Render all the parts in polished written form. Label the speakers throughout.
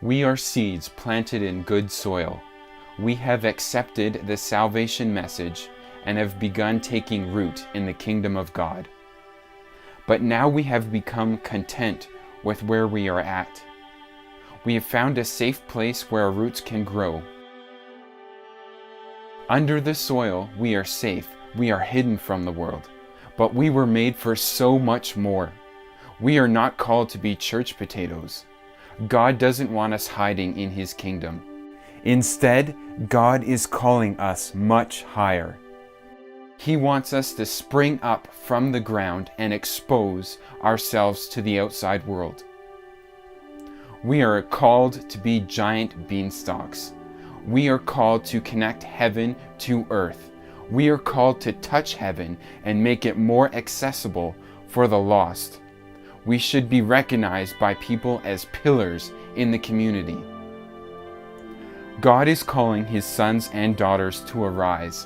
Speaker 1: We are seeds planted in good soil. We have accepted the salvation message and have begun taking root in the kingdom of God. But now we have become content with where we are at. We have found a safe place where our roots can grow. Under the soil, we are safe. We are hidden from the world. But we were made for so much more. We are not called to be church potatoes. God doesn't want us hiding in His kingdom. Instead, God is calling us much higher. He wants us to spring up from the ground and expose ourselves to the outside world. We are called to be giant beanstalks. We are called to connect heaven to earth. We are called to touch heaven and make it more accessible for the lost. We should be recognized by people as pillars in the community. God is calling His sons and daughters to arise.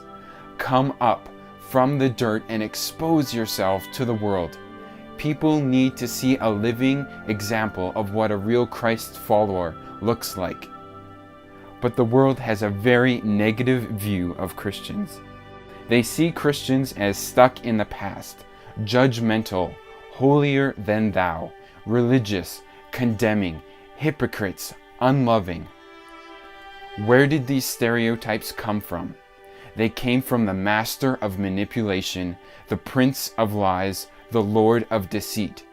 Speaker 1: Come up from the dirt and expose yourself to the world. People need to see a living example of what a real Christ follower looks like. But the world has a very negative view of Christians. They see Christians as stuck in the past, judgmental, holier than thou, religious, condemning, hypocrites, unloving. Where did these stereotypes come from? They came from the master of manipulation, the prince of lies, the lord of deceit.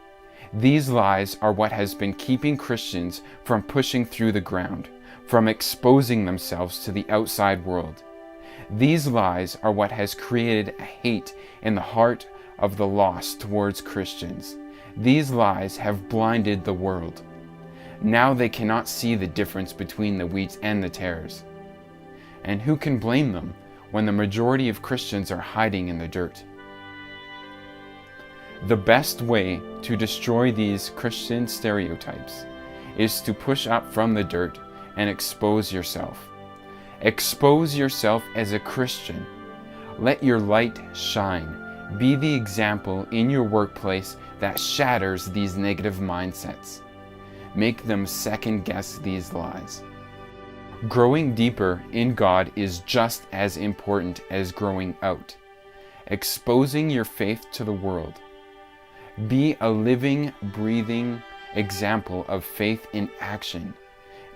Speaker 1: These lies are what has been keeping Christians from pushing through the ground, from exposing themselves to the outside world. These lies are what has created a hate in the heart of the lost towards Christians. These lies have blinded the world. Now they cannot see the difference between the wheat and the tares. And who can blame them when the majority of Christians are hiding in the dirt? The best way to destroy these Christian stereotypes is to push up from the dirt and expose yourself. Expose yourself as a Christian. Let your light shine. Be the example in your workplace that shatters these negative mindsets. Make them second-guess these lies. Growing deeper in God is just as important as growing out. Exposing your faith to the world. Be a living, breathing example of faith in action.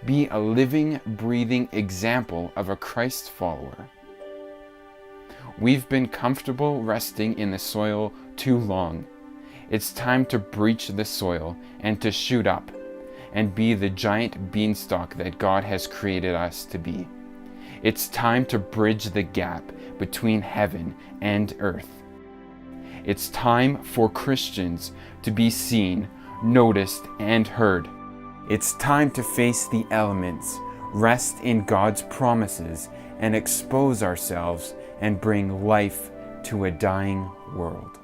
Speaker 1: Be a living, breathing example of a Christ follower. We've been comfortable resting in the soil too long. It's time to breach the soil and to shoot up and be the giant beanstalk that God has created us to be. It's time to bridge the gap between heaven and earth. It's time for Christians to be seen, noticed, and heard. It's time to face the elements, rest in God's promises, and expose ourselves and bring life to a dying world.